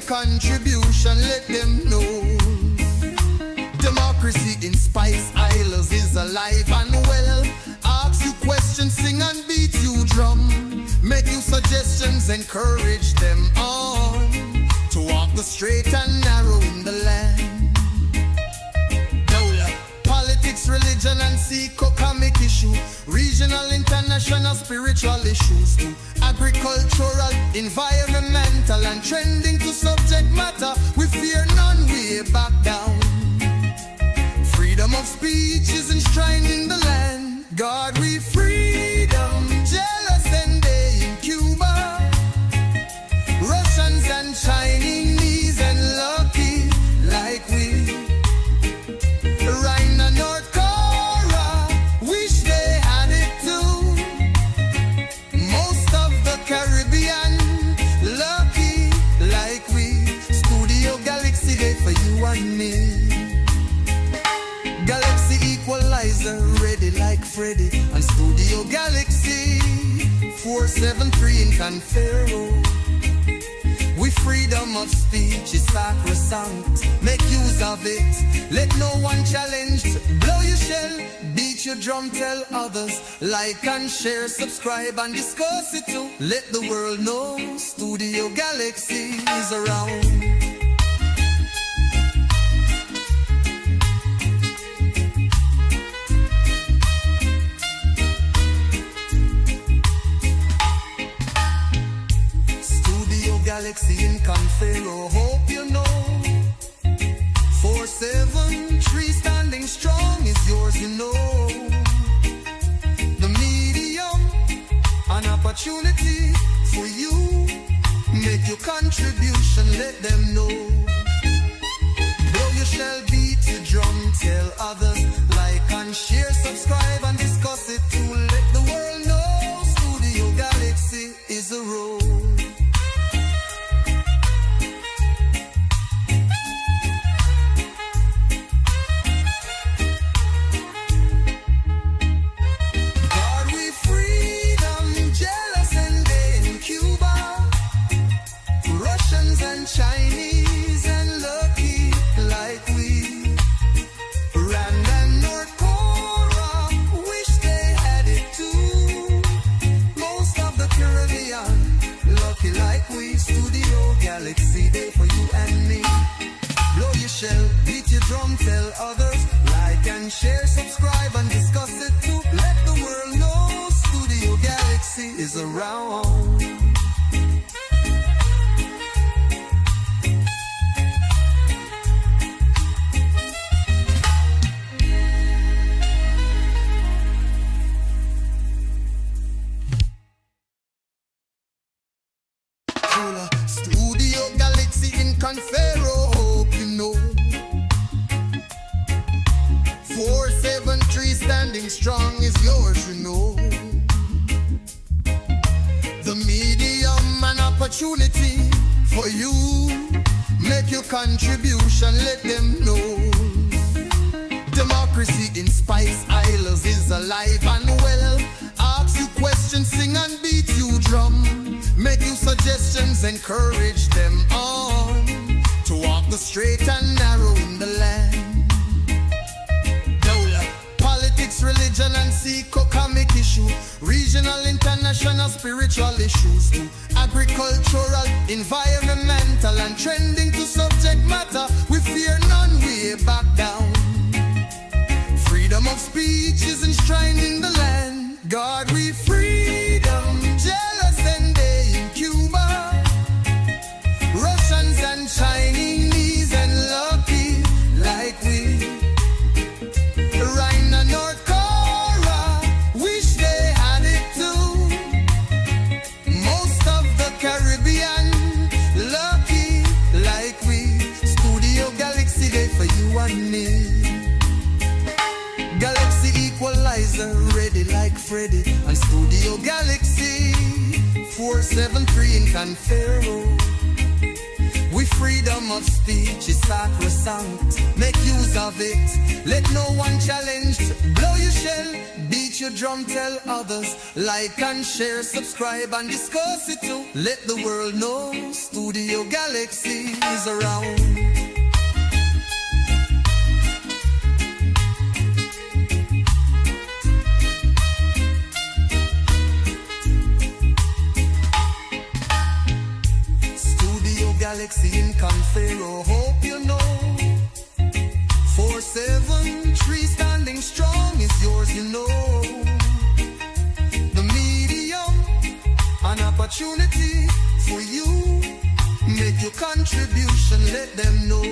contribution, let them know. Democracy in Spice Isles is alive and well. Ask you questions, sing and beat you drum. Make you suggestions, encourage them on to walk the straight and narrow in the land. Politics, religion and economic issue, regional, international, spiritual issues too. Agricultural, environmental and trending to subject matter. We fear none, we back down. Freedom of speech is enshrined in the land. God, we freedom, jealous and they in Cuba, Russians and Chinese and lucky like we. Right now North Korea wish they had it too. Most of the Caribbean lucky like we. Studio Galaxy Day for you and me. Galaxy Equalizer ready like Freddy, and Studio Galaxy 473 in Confero. We freedom of speech is sacrosanct. Make use of it, let no one challenge. Blow your shell, beat your drum, tell others. Like and share, subscribe and discuss it too. Let the world know Studio Galaxy is around. Galaxy in Confero, hope you know. 473 standing strong is yours, you know. The medium, an opportunity for you. Make your contribution, let them know. Blow your shell, beat your drum, tell others. Like and share, subscribe and discuss it too. Let the world know Studio Galaxy is a road. Chinese and lucky like we. Rand and North Korea wish they had it too. Most of the Caribbean lucky like we. Studio Galaxy Day for you and me. Blow your shell, beat your drum, tell others. Like and share, subscribe and discuss it too. Let the world know Studio Galaxy is around. Studio Galaxy in Confero, hope you know. 473 standing strong is yours, you know. The medium, an opportunity for you. Make your contribution, let them know. Democracy in Spice Isles is alive and well. Ask you questions, sing and beat you drum. Make you suggestions, encourage them on to walk the straight and narrow in the land. Politics, religion and economic issue, regional, international, spiritual issues too. Agricultural, environmental and trending to subject matter. We fear none, we back down. Freedom of speech is enshrined in the land. God, we freedom, jealous and they in Cuba, Russians and Chinese and lucky like we. Right now North Korea wish they had it too. Most of the Caribbean lucky like we. Studio Galaxy Day for you and me. Galaxy Equalizer ready like Freddy, and Studio Galaxy 473 in Confero. We freedom of speech is sacrosanct. Make use of it, let no one challenge. Blow your shell, beat your drum, tell others. Like and share, subscribe and discuss it too. Let the world know Studio Galaxy is around. Studio Galaxy in Confero, hope you know. 473 standing strong is yours, you know. The medium, an opportunity for you. Make your contribution, let them know.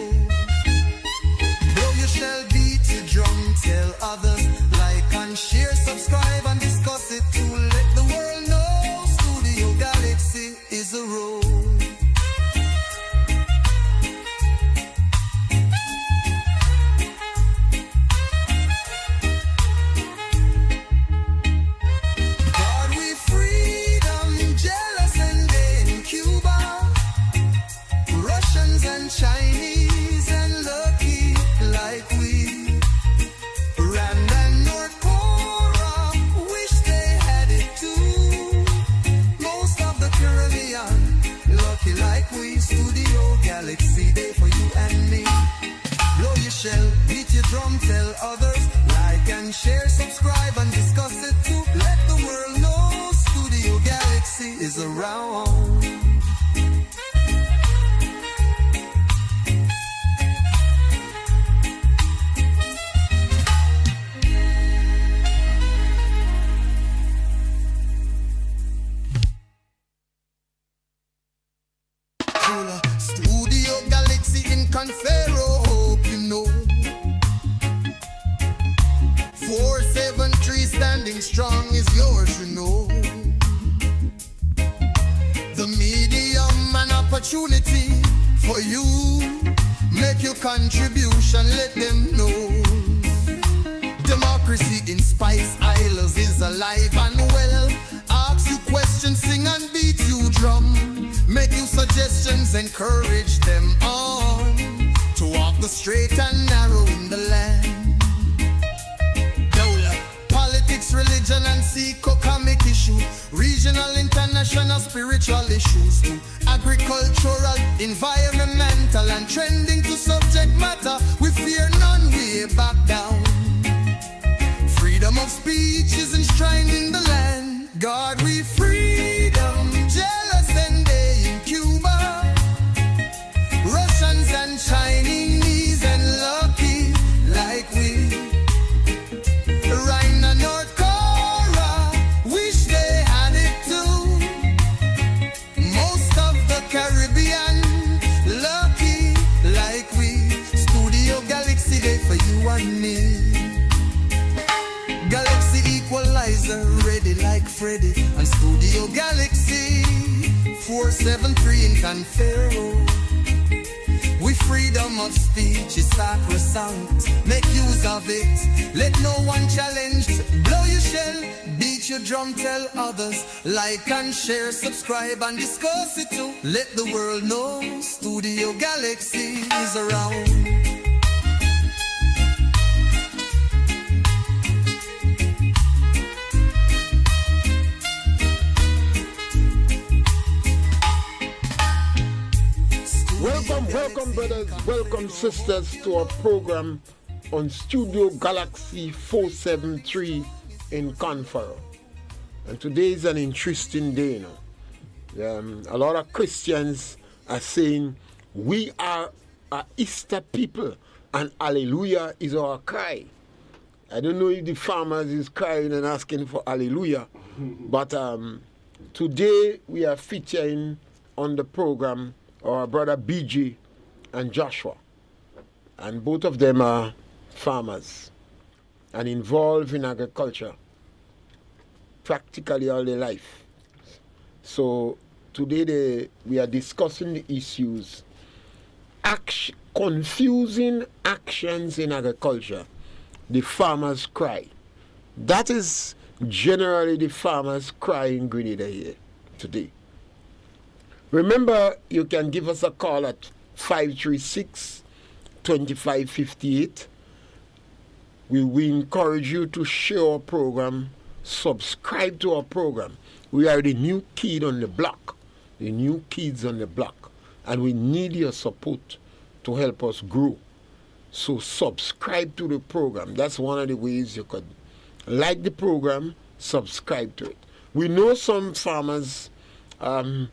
Blow your shell, beat your drum, tell others. Like and share, subscribe and discuss it too. Let the world know Studio Galaxy is a road. Chinese and lucky like we. Rand and North Korea wish they had it too. Most of the Caribbean lucky like we. Studio Galaxy Day for you and me. Blow your shell, beat your drum, tell others. Like and share, subscribe and discuss it too. Let the world know Studio Galaxy is around. Studio Galaxy in Confero, hope you know. 473 standing strong is yours, you know. The medium, an opportunity for you. Make your contribution, let them know. Democracy in Spice Isles is alive and well. Ask you questions, sing and beat you drum. Make you suggestions, encourage them on to walk the straight and narrow in the land. Politics, religion and economic issue, regional, international, spiritual issues too. Agricultural, environmental and trending to subject matter. We fear none, we back down. Freedom of speech is enshrined in the land. God, we freedom, jealous and they in Cuba. Russians and Chinese and lucky like we. Rhine and North Korea wish they had it too. Most of the Caribbean lucky like we. Studio Galaxy Day for you and me. Galaxy Equalizer, ready like Freddy. And Studio Galaxy 473 in Confero. We freedom of speech is sacrosanct. Make use of it, let no one challenge. Blow your shell, beat your drum, tell others. Like and share, subscribe and discuss it too. Let the world know Studio Galaxy is around. Welcome brothers, welcome sisters to our program on Studio Galaxy 473 in Confero. And today is an interesting day, you know. A lot of Christians are saying we are a Easter people and hallelujah is our cry. I don't know if the farmers is crying and asking for hallelujah, but today we are featuring on the program our brother BG and Joshua, and both of them are farmers and involved in agriculture practically all their life. So today we are discussing the issues, confusing actions in agriculture, the farmer's cry. That is generally the farmer's cry in Grenada here today. Remember, you can give us a call at 536-2558. We encourage you to share our program, subscribe to our program. We are the new kid on the block, the new kids on the block. and we need your support to help us grow. So subscribe to the program. That's one of the ways you could like the program, subscribe to it. We know some farmers are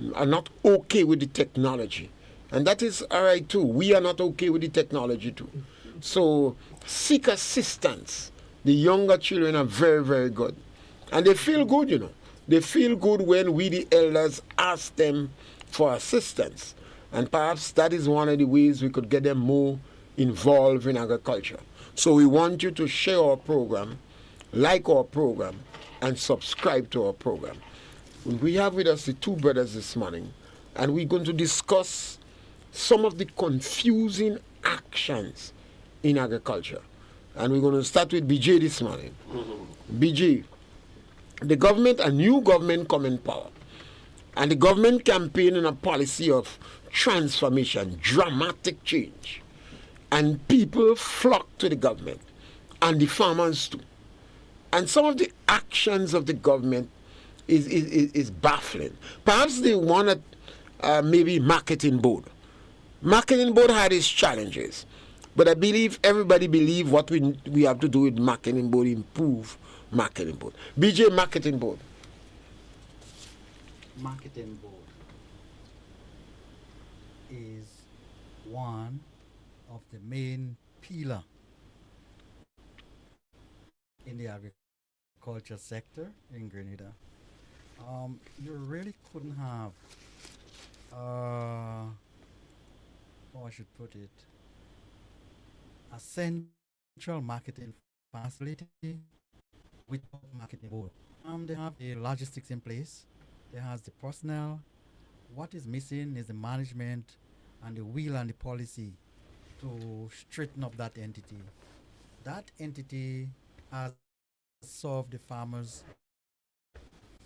not okay with the technology, and that is all right too. We are not okay with the technology too. So seek assistance. The younger children are very, very good, and they feel good, you know. They feel good when we, the elders, ask them for assistance. And perhaps that is one of the ways we could get them more involved in agriculture. So we want you to share our program, like our program, and subscribe to our program. We have with us the two brothers this morning, and we're going to discuss some of the confusing actions in agriculture. And we're going to start with BJ this morning. BJ, the government, a new government come in power. And the government campaign on a policy of transformation, dramatic change. And people flock to the government, and the farmers too. And some of the actions of the government is baffling. Perhaps they wanted maybe marketing board. Marketing board had its challenges. But I believe everybody believe what we have to do with marketing board, improve marketing board. BJ, marketing board. Marketing board is one of the main pillar in the agriculture sector in Grenada. You really couldn't have, how I should put it, a central marketing facility with marketing board. They have the logistics in place. They has the personnel. What is missing is the management and the will and the policy to straighten up that entity. That entity has served the farmers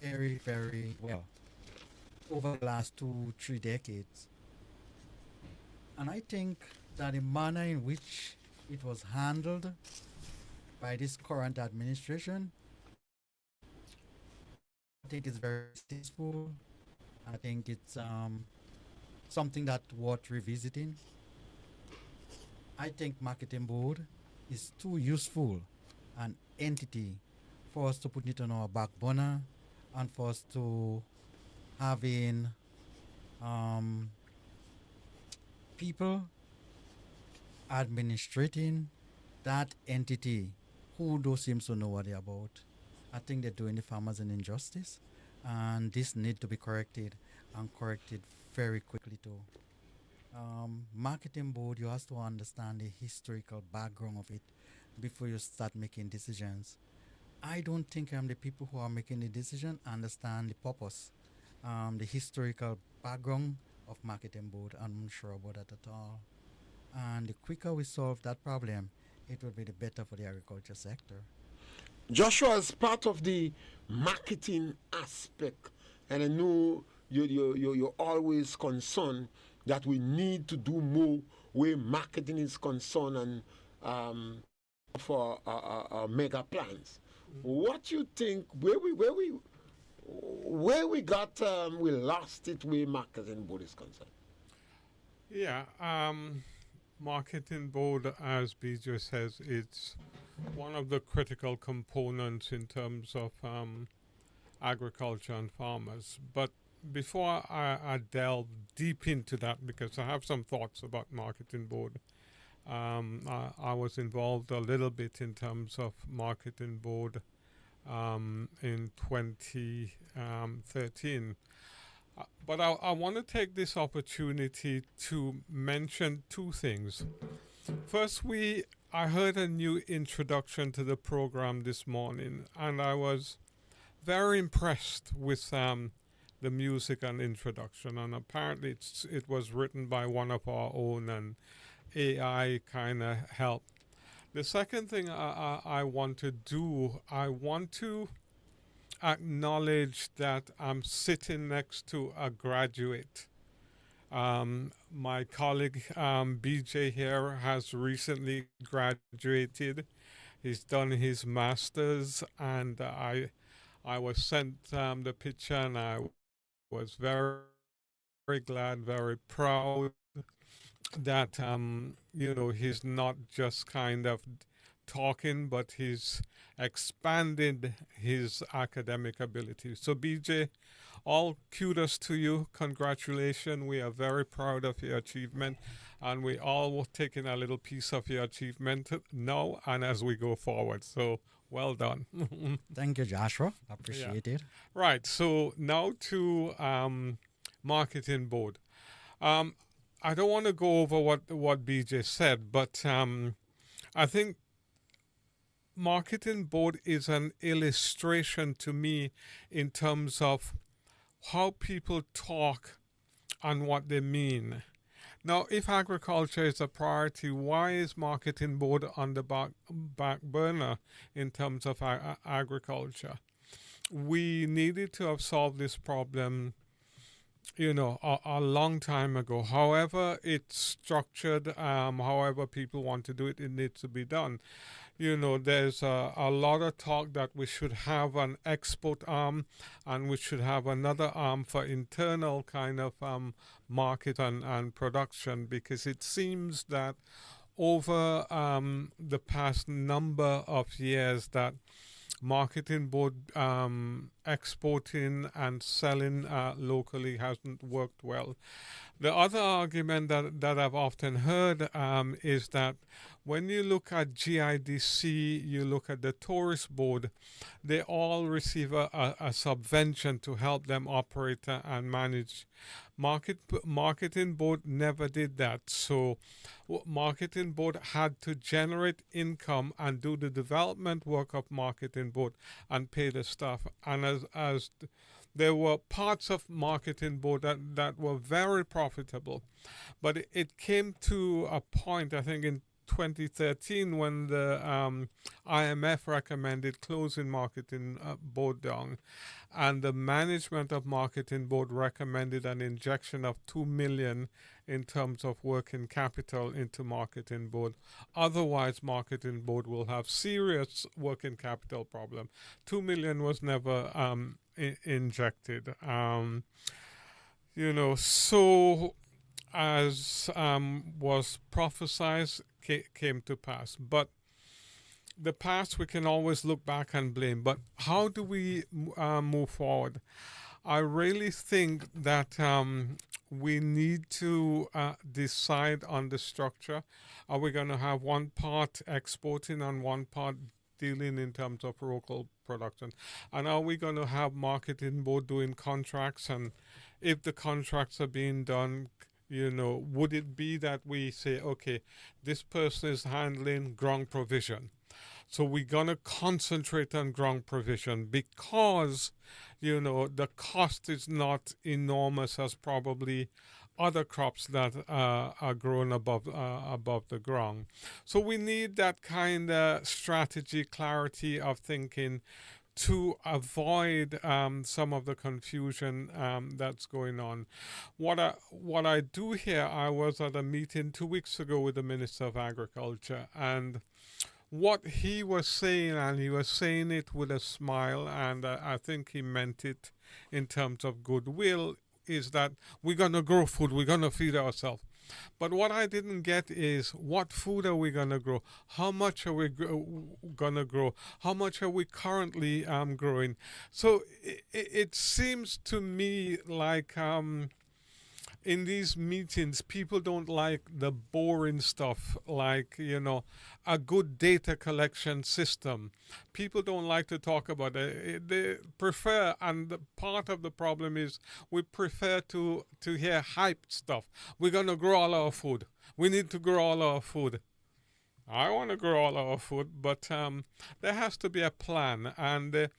very, very well over the last 2-3 decades. And I think that the manner in which it was handled by this current administration, I think it's very successful. I think it's something that worth revisiting. I think marketing board is too useful an entity for us to put it on our back burner and for us to having people administrating that entity who do seems to know what they're about. I think they're doing the farmers an injustice, and this need to be corrected and corrected very quickly too. Marketing board, you have to understand the historical background of it before you start making decisions. I don't think the people who are making the decision understand the purpose, the historical background of marketing board. I'm not sure about that at all. And the quicker we solve that problem, it will be the better for the agriculture sector. Joshua, as part of the marketing aspect, and I know you're always concerned that we need to do more where marketing is concerned and for our mega plans. What you think? Where we got we lost it where marketing board is concerned? Yeah, marketing board, as BJ says, it's one of the critical components in terms of agriculture and farmers. But before I delve deep into that, because I have some thoughts about marketing board, I was involved a little bit in terms of marketing board in 2013. But I want to take this opportunity to mention two things. First, I heard a new introduction to the program this morning, and I was very impressed with the music and introduction. And apparently, it was written by one of our own, and AI kind of helped. The second thing I want to do, I want to acknowledge that I'm sitting next to a graduate. My colleague BJ here has recently graduated. He's done his master's, and I was sent the picture, and I was very glad, very proud that he's not just kind of talking, but he's expanded his academic ability. So BJ, all kudos to you. Congratulations. We are very proud of your achievement, and we all will taking a little piece of your achievement now and as we go forward. So well done. Thank you, Joshua. Appreciate it. Right. So now to marketing board. I don't want to go over what BJ said, but I think marketing board is an illustration to me in terms of how people talk and what they mean. Now, if agriculture is a priority, why is marketing board on the back burner in terms of agriculture? We needed to have solved this problem a long time ago. However it's structured, however people want to do it, it needs to be done. There's a lot of talk that we should have an export arm and we should have another arm for internal kind of market and production, because it seems that over the past number of years that marketing board exporting and selling locally hasn't worked well. The other argument that I've often heard is that when you look at GIDC, you look at the tourist board, they all receive a subvention to help them operate and manage. Marketing board never did that. So marketing board had to generate income and do the development work of marketing board and pay the staff. And as there were parts of marketing board that were very profitable, but it came to a point, I think in 2013, when the IMF recommended closing marketing board down, and the management of marketing board recommended an injection of 2 million in terms of working capital into marketing board. Otherwise, marketing board will have serious working capital problem. 2 million was never injected. So as was prophesied, came to pass. But the past we can always look back and blame. But how do we move forward? I really think that we need to decide on the structure. Are we going to have one part exporting and one part dealing in terms of local production? And are we going to have marketing board doing contracts? And if the contracts are being done, would it be that we say, okay, this person is handling ground provision, so we're going to concentrate on ground provision because, the cost is not enormous as probably other crops that are grown above the ground. So we need that kind of strategy, clarity of thinking to avoid some of the confusion that's going on. What I do here, I was at a meeting 2 weeks ago with the Minister of Agriculture, and what he was saying, and he was saying it with a smile, and I think he meant it in terms of goodwill, is that we're going to grow food, we're going to feed ourselves. But what I didn't get is, what food are we going to grow? How much are we going to grow? How much are we currently growing? So it seems to me like in these meetings, people don't like the boring stuff, like, a good data collection system. People don't like to talk about it. They prefer, and the part of the problem is we prefer to hear hype stuff. We're going to grow all our food. We need to grow all our food. I want to grow all our food, but there has to be a plan. And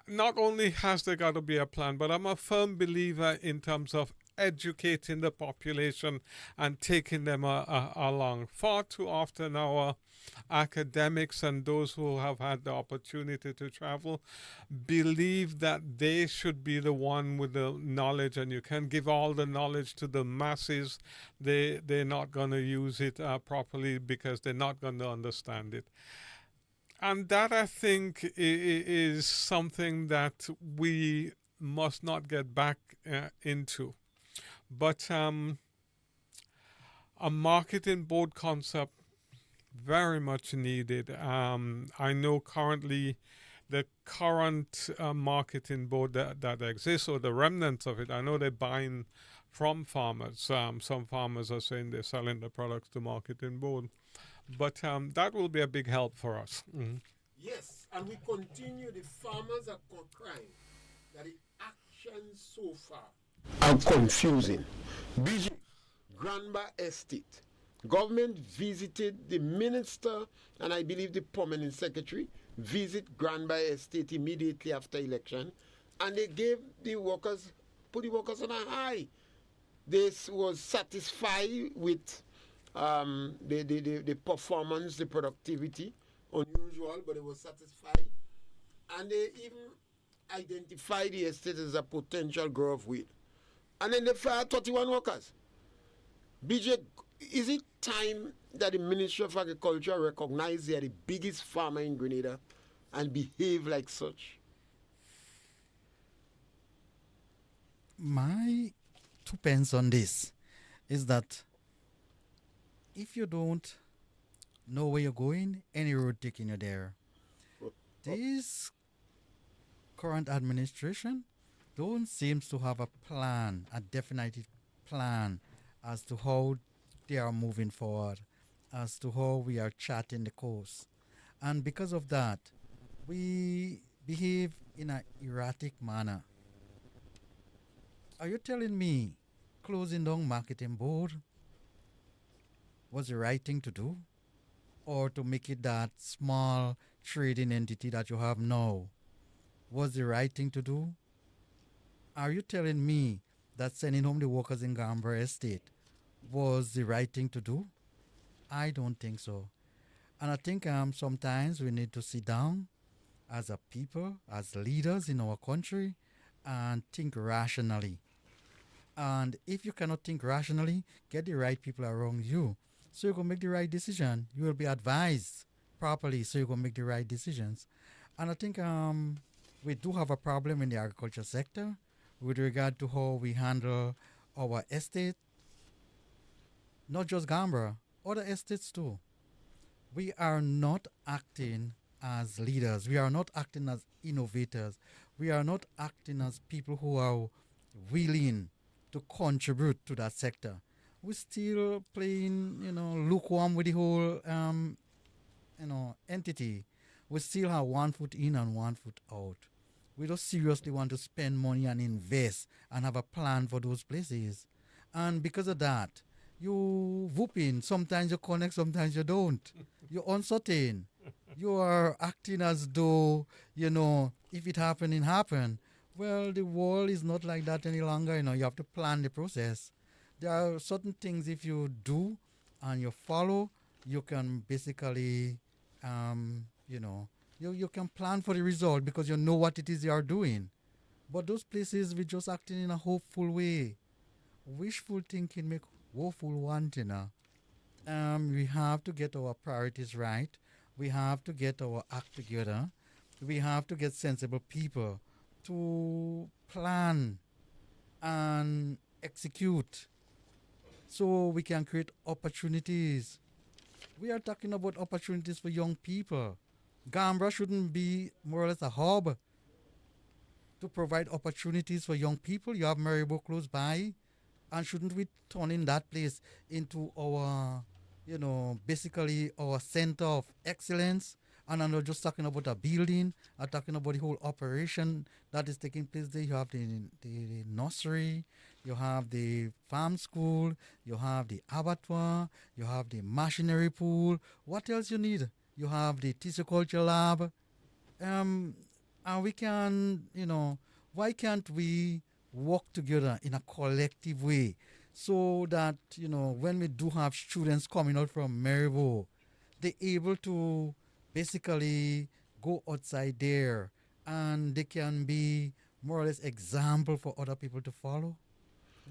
not only has there got to be a plan, but I'm a firm believer in terms of educating the population and taking them along. Far too often our academics and those who have had the opportunity to travel believe that they should be the one with the knowledge, and you can give all the knowledge to the masses. They're not going to use it properly because they're not going to understand it. And that, I think, is something that we must not get back into. But a marketing board concept very much needed. I know currently the current marketing board that exists, or the remnants of it, I know they're buying from farmers. Some farmers are saying they're selling the products to marketing board. But that will be a big help for us. Mhm. Yes, and we continue. The farmers are crying that the actions so far are confusing. BG, Granba Estate. Government visited the minister and I believe the permanent secretary visit Granby Estate immediately after election, and they gave the workers, put the workers on a high. They was satisfied with the performance, the productivity, unusual, but they was satisfied, and they even identified the estate as a potential growth wheel. And then they fired 31 workers. BJ, is it time that the Ministry of Agriculture recognize they are the biggest farmer in Grenada and behave like such? My 2 pence on this is that if you don't know where you're going, any road taking you there. This current administration don't seems to have a plan, a definitive plan as to how they are moving forward, as to how we are charting the course. And because of that, we behave in an erratic manner. Are you telling me closing down marketing board was the right thing to do? Or to make it that small trading entity that you have now was the right thing to do? Are you telling me that sending home the workers in Gambra Estate was the right thing to do? I don't think so. And I think sometimes we need to sit down as a people, as leaders in our country, and think rationally. And if you cannot think rationally, get the right people around you so you can make the right decision. You will be advised properly so you can make the right decisions. And I think we do have a problem in the agriculture sector with regard to how we handle our estate, not just Gambra, other estates too. We are not acting as leaders. We are not acting as innovators. We are not acting as people who are willing to contribute to that sector. We're still playing, lukewarm with the whole, entity. We still have 1 foot in and 1 foot out. We don't seriously want to spend money and invest and have a plan for those places. And because of that, you whoop in. Sometimes you connect, sometimes you don't. You're uncertain. You are acting as though, if it happened, it happened. Well, the world is not like that any longer. You have to plan the process. There are certain things if you do and you follow, you can basically, you can plan for the result because you know what it is you are doing. But those places, we just acting in a hopeful way. Wishful thinking make woeful wanting. We have to get our priorities right. We have to get our act together. We have to get sensible people to plan and execute so we can create opportunities. We are talking about opportunities for young people. Gambra shouldn't be more or less a hub to provide opportunities for young people. You have Maribo close by, and shouldn't we turn in that place into our, basically our center of excellence? And I'm not just talking about a building, I'm talking about the whole operation that is taking place there. You have the nursery, you have the farm school, you have the abattoir, you have the machinery pool. What else you need? You have the tissue culture lab. And we can, why can't we work together in a collective way so that, when we do have students coming out from Maribo, they're able to basically go outside there and they can be more or less example for other people to follow.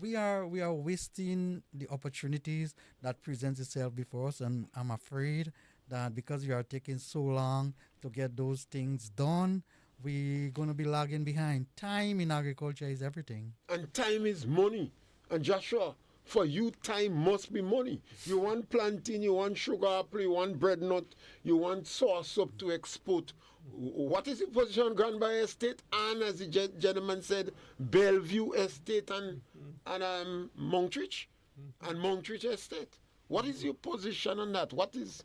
We are wasting the opportunities that presents itself before us, and I'm afraid that because we are taking so long to get those things done, we're going to be lagging behind. Time in agriculture is everything. And time is money. And Joshua, for you, time must be money. You want plantain, you want sugar apple, you want bread nut, you want soursop to export. What is the position on Granby Estate and, as the gentleman said, Bellevue Estate and Monkridge and Monkridge Estate? What is your position on that? What is...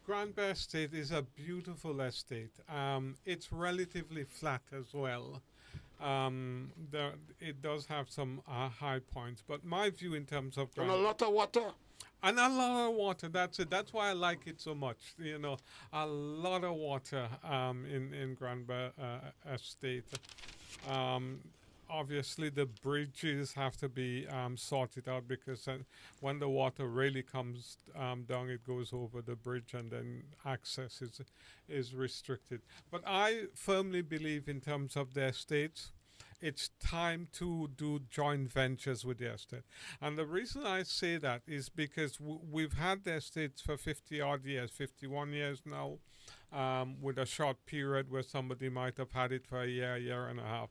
Granby Estate is a beautiful estate. It's relatively flat as well. It does have some high points, but my view in terms of And a lot of water. and a lot of water. That's it. That's why I like it so much. You know, a lot of water in Granby Estate. Obviously, the bridges have to be sorted out because when the water really comes down, it goes over the bridge, and then access is restricted. But I firmly believe, in terms of the estates, it's time to do joint ventures with the estate. And the reason I say that is because we've had the estates for 50 odd years, 51 years now, with a short period where somebody might have had it for a year and a half.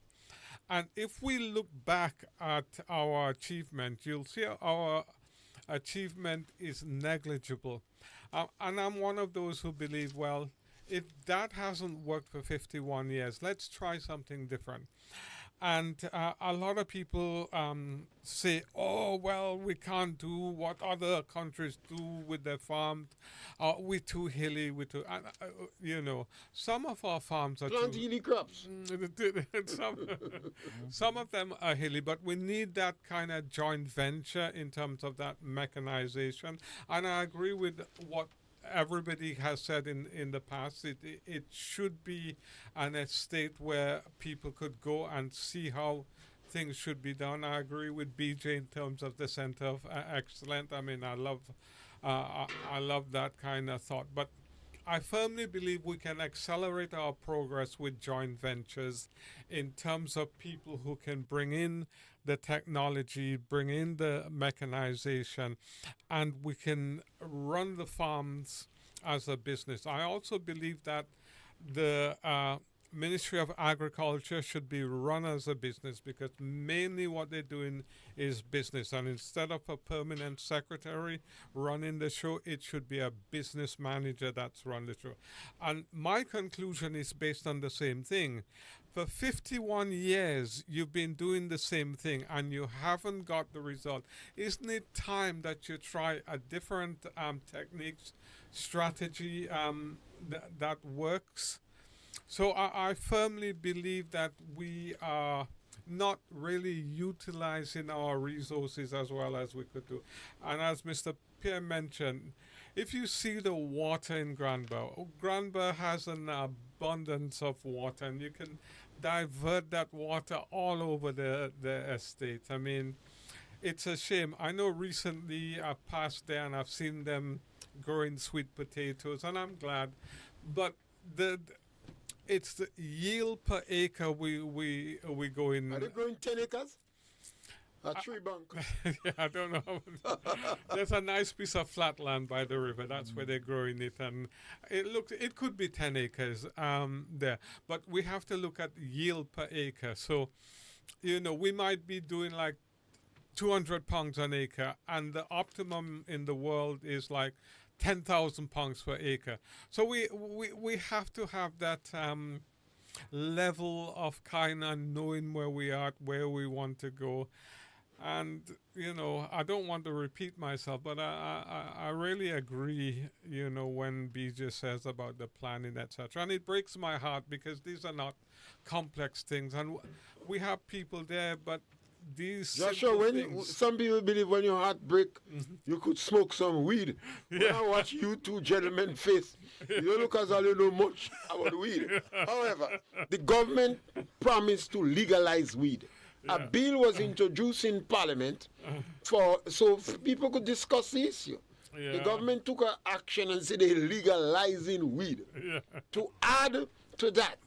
And if we look back at our achievement, you'll see our achievement is negligible. And I'm one of those who believe, well, if that hasn't worked for 51 years, let's try something different. And a lot of people say, oh, well, we can't do what other countries do with their farms. We're too hilly. You know, some of our farms are Plant hilly crops. some of them are hilly, but we need that kind of joint venture in terms of that mechanization. And I agree with what everybody has said in the past. It should be an estate where people could go and see how things should be done. I agree with BJ in terms of the Center of Excellence. I mean, I love that kind of thought. But I firmly believe we can accelerate our progress with joint ventures in terms of people who can bring in the technology, bring in the mechanization, and we can run the farms as a business. I also believe that the Ministry of Agriculture should be run as a business, because mainly what they're doing is business. And instead of a permanent secretary running the show, it should be a business manager that's run the show. And my conclusion is based on the same thing. For 51 years, you've been doing the same thing and you haven't got the result. Isn't it time that you try a different techniques, strategy that works? So I firmly believe that we are not really utilizing our resources as well as we could do. And as Mr. Pierre mentioned, if you see the water in Granby has an abundance of water, and you can divert that water all over the estate. I mean, it's a shame. I know recently I passed there and I've seen them growing sweet potatoes, and I'm glad. But it's the yield per acre we go in. Are they growing 10 acres? A tree bank. Yeah, I don't know. There's a nice piece of flat land by the river. That's where they're growing it, and it could be 10 acres there. But we have to look at yield per acre. So, you know, we might be doing like 200 pounds an acre, and the optimum in the world is like 10,000 pounds per acre. So we have to have that level of kind of knowing where we are, where we want to go. And, you know, I don't want to repeat myself, but I really agree, you know, when BJ says about the planning, etc. And it breaks my heart because these are not complex things. And we have people there, but these Joshua, some people believe when your heart break, you could smoke some weed. When I watch you two gentlemen face, you don't look as though you know much about weed. However, the government promised to legalize weed. A bill was introduced in Parliament so people could discuss the issue. The government took an action and said they're legalizing weed. To add to that,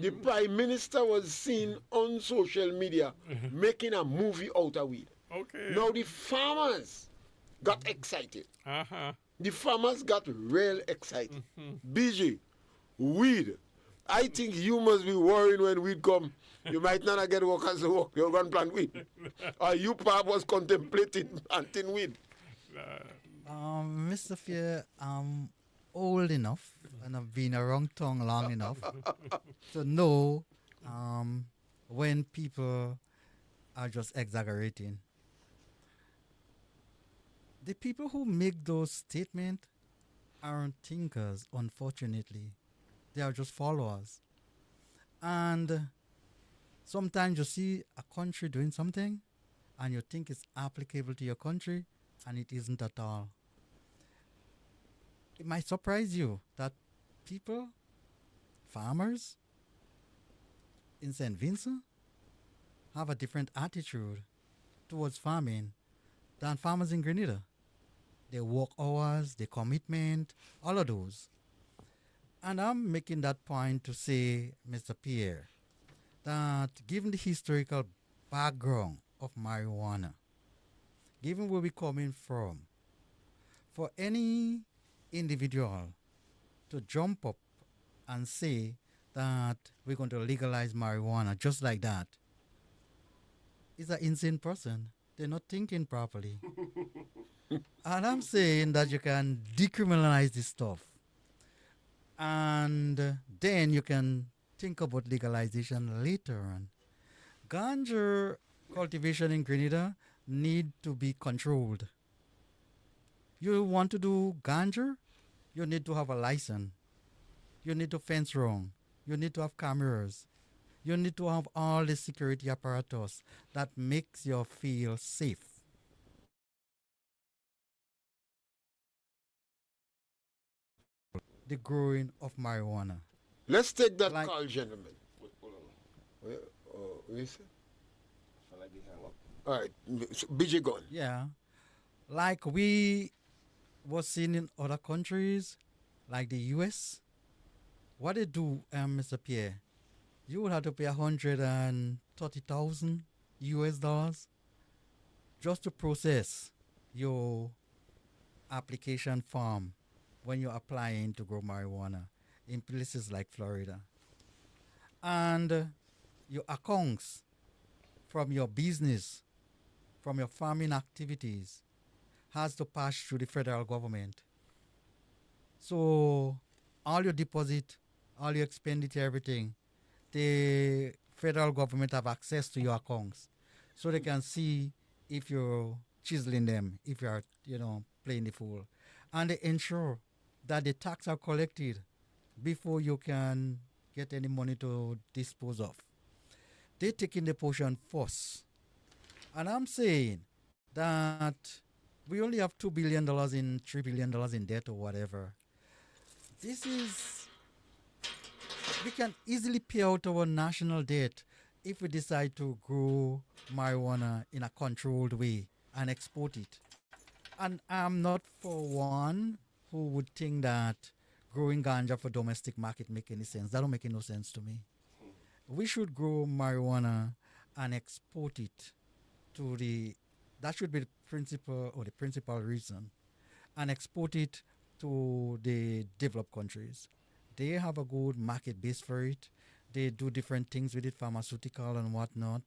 the Prime Minister was seen on social media making a movie out of weed. Okay. Now the farmers got excited. The farmers got real excited. BG, weed. I think you must be worrying when weed come You might not get work as a work. You're going to plant weed. Or you perhaps was contemplating planting weed. Mr. Fear, I'm old enough and I've been around town long enough to know when people are just exaggerating. The people who make those statements aren't thinkers, unfortunately. They are just followers. And sometimes you see a country doing something and you think it's applicable to your country, and it isn't at all. It might surprise you that people, farmers in St. Vincent, have a different attitude towards farming than farmers in Grenada. Their work hours, their commitment, all of those. And I'm making that point to say, Mr. Pierre, that given the historical background of marijuana, given where we're coming from, for any individual to jump up and say that we're going to legalize marijuana just like that is an insane person. They're not thinking properly. And I'm saying that you can decriminalize this stuff. And then you can think about legalization later on. Ganja cultivation in Grenada need to be controlled. You want to do ganja, you need to have a license. You need to fence wrong. You need to have cameras. You need to have all the security apparatus that makes you feel safe. The growing of marijuana. Let's take that Like- call, gentlemen. Where is it? All right, BJ gone. Yeah. Like we was seen in other countries, like the US. What they do, Mr. Pierre, you would have to pay 130,000 US dollars just to process your application form when you're applying to grow marijuana in places like Florida. And your accounts from your business, from your farming activities, has to pass through the federal government. So all your deposit, all your expenditure, everything, the federal government have access to your accounts. So they can see if you're chiseling them, if you're, playing the fool. And they ensure that the tax are collected before you can get any money to dispose of. They take in the portion first. And I'm saying that we only have $2 billion in $3 billion in debt or whatever. We can easily pay out our national debt if we decide to grow marijuana in a controlled way and export it. And I'm not for one who would think that growing ganja for domestic market make any sense. That don't make no sense to me. We should grow marijuana and export it to that should be the principal reason, and export it to the developed countries. They have a good market base for it. They do different things with it, pharmaceutical and whatnot.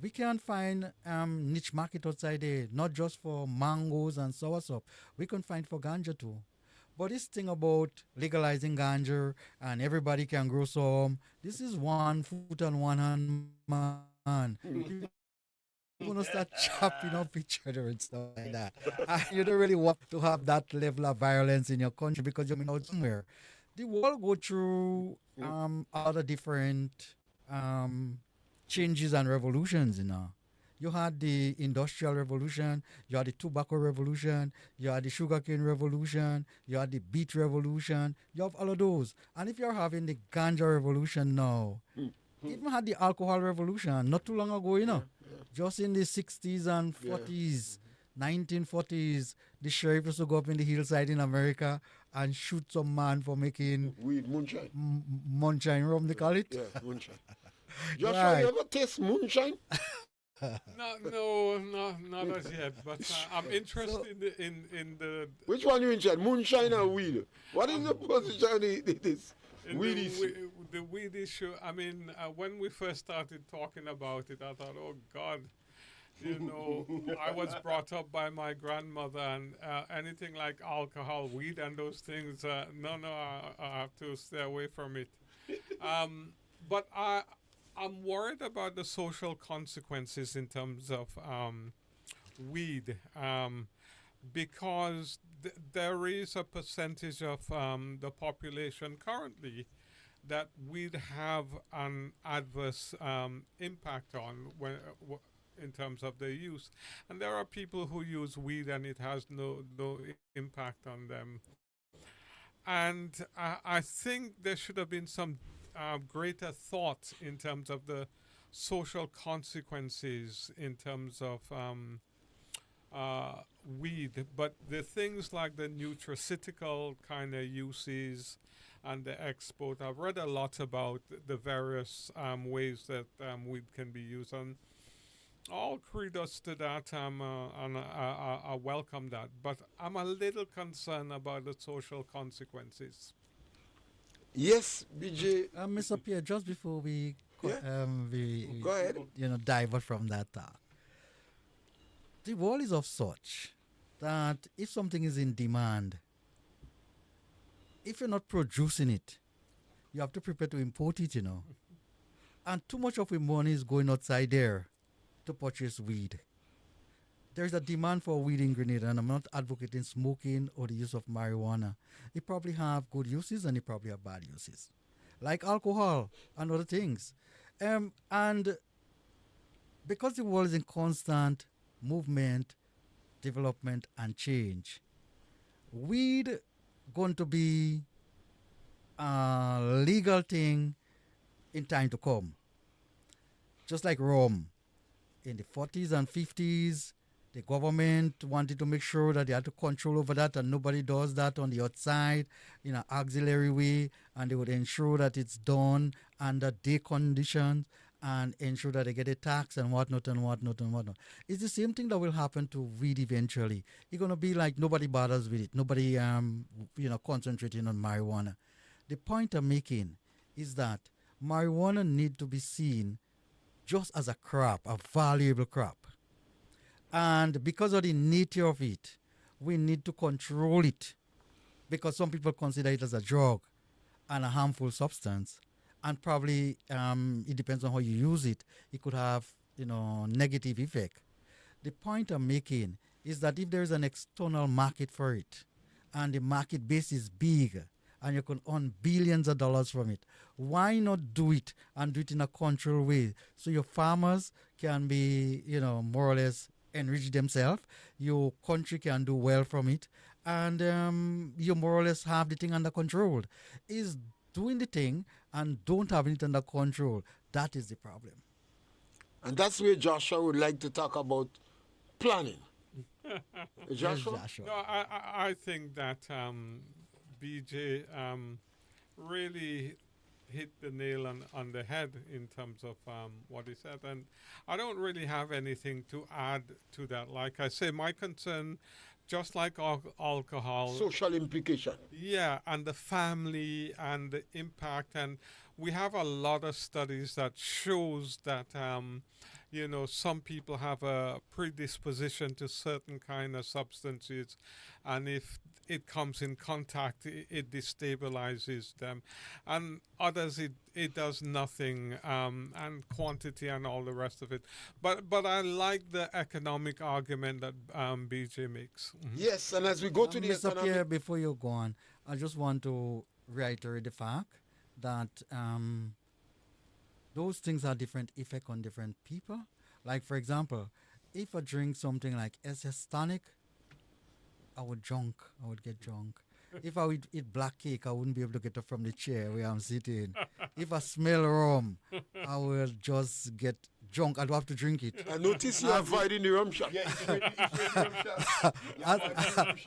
We can find niche market outside there, not just for mangoes and soursop. We can find for ganja too. But this thing about legalizing ganja and everybody can grow some, this is 1 foot and 1 hand, man. You're going to start chopping up each other and stuff like that. And you don't really want to have that level of violence in your country because you're out somewhere. The world go through other different changes and revolutions, You had the Industrial Revolution, you had the Tobacco Revolution, you had the Sugarcane Revolution, you had the Beet Revolution, you have all of those. And if you're having the Ganja Revolution now, even had the Alcohol Revolution not too long ago, just in the 60s and 40s, 1940s, the sheriff used to go up in the hillside in America and shoot some man for making Weed, moonshine. Moonshine rum, they call it. Yeah, moonshine. Joshua, Right. you ever taste moonshine? No, not as yet. But I'm interested in the. Which one you interested? Moonshine or weed? What is the position in this? Weed issue. The weed issue. I mean, when we first started talking about it, I thought, oh God, I was brought up by my grandmother, and anything like alcohol, weed, and those things, no, I have to stay away from it. But I'm worried about the social consequences in terms of weed, because there is a percentage of the population currently that we'd have an adverse impact on in terms of their use. And there are people who use weed and it has no impact on them. And I think there should have been some greater thought in terms of the social consequences in terms of weed. But the things like the nutraceutical kind of uses and the export, I've read a lot about the various ways that weed can be used, and all kudos to that, and I welcome that. But I'm a little concerned about the social consequences. Yes, BJ. Mr. Pierre, just before we Go ahead. divert from that talk, the world is of such that if something is in demand, if you're not producing it, you have to prepare to import it, And too much of your money is going outside there to purchase weed. There's a demand for weed in Grenada, and I'm not advocating smoking or the use of marijuana. It probably have good uses and it probably have bad uses, like alcohol and other things. And because the world is in constant movement, development, and change, weed going to be a legal thing in time to come. Just like rum. In the 40s and 50s, the government wanted to make sure that they had to control over that, and nobody does that on the outside in an auxiliary way, and they would ensure that it's done under day conditions and ensure that they get a tax and whatnot and whatnot and whatnot. It's the same thing that will happen to weed eventually. It's going to be like nobody bothers with it. Nobody, concentrating on marijuana. The point I'm making is that marijuana need to be seen just as a crop, a valuable crop. And because of the nature of it, we need to control it, because some people consider it as a drug and a harmful substance. And probably it depends on how you use it. It could have, negative effect. The point I'm making is that if there's an external market for it, and the market base is big, and you can earn billions of dollars from it, why not do it and do it in a controlled way so your farmers can be, more or less enrich themselves, your country can do well from it, and you more or less have the thing under control. Is doing the thing and don't have it under control. That is the problem. And that's where Joshua would like to talk about planning. Joshua? Yes, Joshua. No, I think that BJ really hit the nail on the head in terms of what he said. And I don't really have anything to add to that. Like I say, my concern, just like alcohol. Social implication. Yeah, and the family and the impact. And we have a lot of studies that shows that, some people have a predisposition to certain kind of substances. And if it comes in contact, it destabilizes them. And others, it does nothing, and quantity and all the rest of it. But I like the economic argument that BJ makes. Mm-hmm. Yes, and as we go to the Mr. economic... Pierre, before you go on, I just want to reiterate the fact that those things have different effect on different people. Like, for example, if I drink something like SS tonic, I would get drunk. If I would eat black cake, I wouldn't be able to get up from the chair where I'm sitting. If I smell rum, I will just get drunk. I don't have to drink it. I notice you are avoiding the rum shop.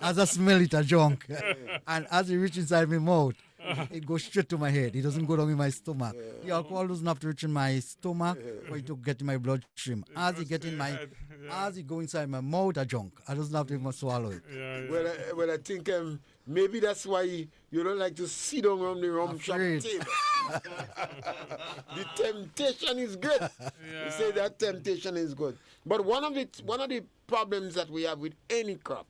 As I smell it, I drunk. And as it reaches inside my mouth, it goes straight to my head. It doesn't go down in my stomach. The alcohol doesn't have to reach in my stomach for it to get in my bloodstream. As it get in my, as it go inside my mouth, a junk. I doesn't have to even swallow it. Well, I think maybe that's why you don't like to sit down on the rum shop Afraid. table. The temptation is good. You say that temptation is good. But one of the problems that we have with any crop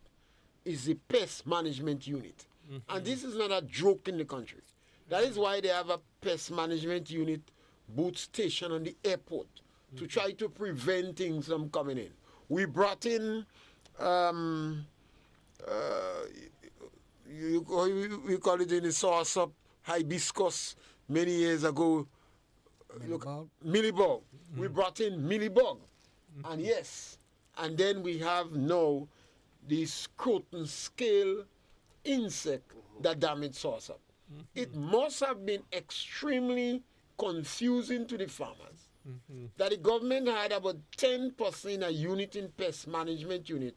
is the pest management unit. And this is not a joke in the country. That is why they have a pest management unit booth station on the airport to try to prevent things from coming in. We brought in we call it in the soursop hibiscus many years ago. Millibug. We brought in millibug. And yes, and then we have now this croton scale insect that damage soursop. It must have been extremely confusing to the farmers that the government had about 10% a unit in pest management unit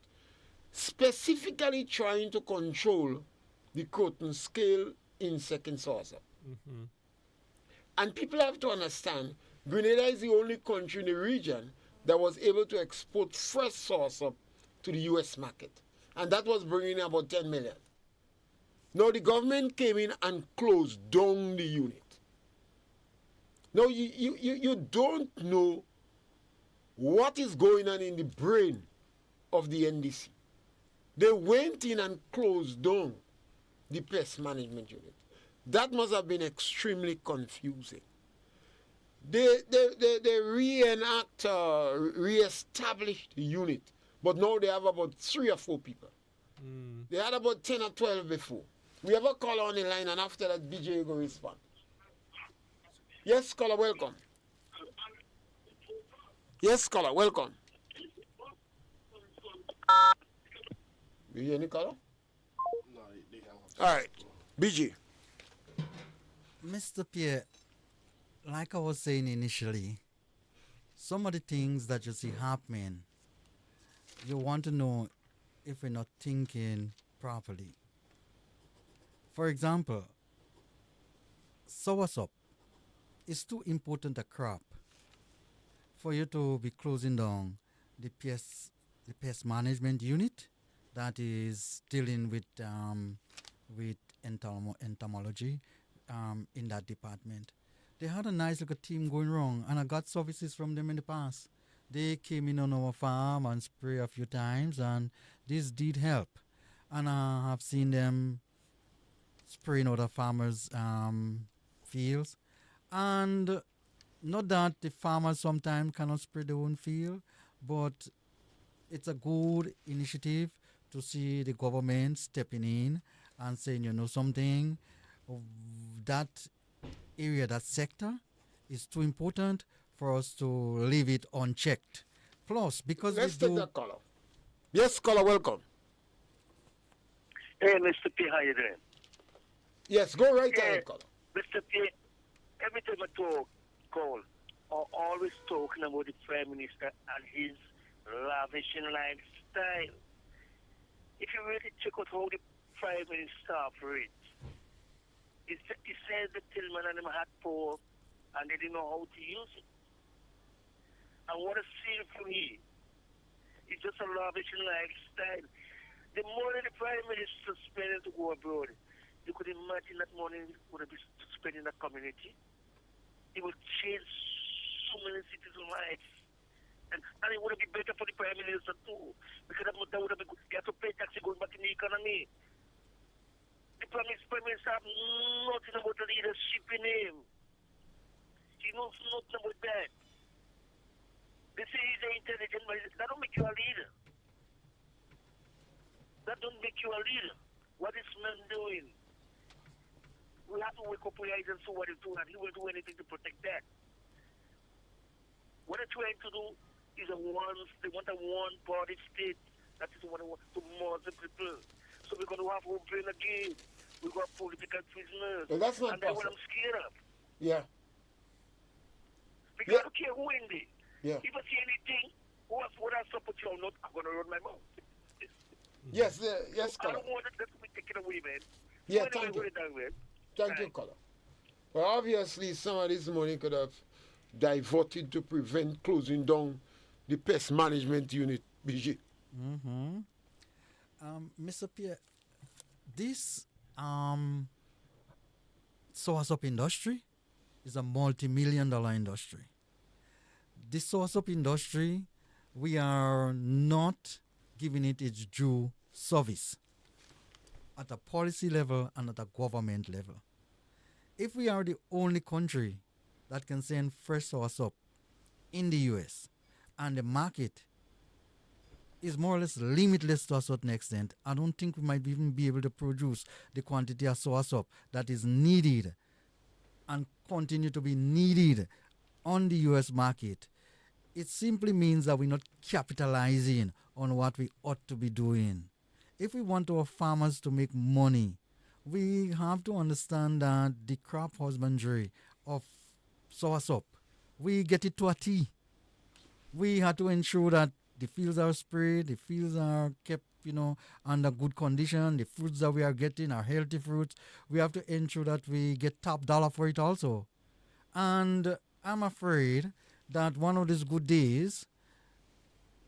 specifically trying to control the croton scale insect in soursop. And people have to understand, Grenada is the only country in the region that was able to export fresh soursop to the U.S. market. And that was bringing in about 10 million. Now the government came in and closed down the unit. Now you don't know what is going on in the brain of the NDC. They went in and closed down the pest management unit. That must have been extremely confusing. They re-established the unit, but now they have about 3 or 4 people. They had about 10 or 12 before. We have a caller on the line, and after that, BJ will respond. Yes, caller, welcome. Yes, caller, welcome. You hear any caller? No, they have. All right, BJ. Mr. Pierre, like I was saying initially, some of the things that you see happening, you want to know if we're not thinking properly. For example, soursop is too important a crop for you to be closing down the pest management unit that is dealing with entomology in that department. They had a nice little team going wrong, and I got services from them in the past. They came in on our farm and spray a few times, and this did help. And I have seen them spraying other farmers' fields. And not that the farmers sometimes cannot spray their own field, but it's a good initiative to see the government stepping in and saying, you know something, that area, that sector is too important for us to leave it unchecked. Plus, because Let's we take do... that caller. Yes, caller, welcome. Hey, Mr. P, how you doing? Yes, go right ahead, caller. Mr. P, every time I call, I'm always talking about the Prime Minister and his lavishing lifestyle. If you really check out how the Prime Minister operates, he said the Tillman and them had poor and they didn't know how to use it. And what a scene for me. It's just a lavishing lifestyle. The money the Prime Minister spending to go abroad, you could imagine that money would have been spent in the community. It would change so many citizens' lives. And it would have been better for the Prime Minister too. Because that would have been good. You have to pay taxes going back in the economy. The Prime Minister have nothing about the leadership in him. He knows nothing about that. They say he's intelligent, but that don't make you a leader. That don't make you a leader. What is man doing? We have to wake up our eyes and see what he's doing, and he will do anything to protect that. What they're trying to do is they want a one-party state. That is what they want to murder people. So we're going to have open again. We're going to have political prisoners. Well, that's not and that's what possible. I'm scared of. Yeah. Because I don't care who in there. Yeah. If I see anything, what I support you or not, I'm going to run my mouth. Yes, yes, I caller. don't want that to be taken away, man. Yeah, Anyway, thank you. put it down, man. Thank you, Right. caller. Well, obviously, some of this money could have diverted to prevent closing down the pest management unit, BG. Mm-hmm. Mr. Pierre, this um soursop industry is a multi-million dollar industry. This soursop industry, we are not giving it its due service at a policy level and at a government level. If we are the only country that can send fresh soursop in the US and the market is more or less limitless to a certain extent, I don't think we might even be able to produce the quantity of soursop that is needed and continue to be needed on the US market. It simply means that we're not capitalizing on what we ought to be doing. If we want our farmers to make money, we have to understand that the crop husbandry of soursop, we get it to a T. We have to ensure that the fields are sprayed, the fields are kept, under good condition, the fruits that we are getting are healthy fruits. We have to ensure that we get top dollar for it also. And I'm afraid that one of these good days,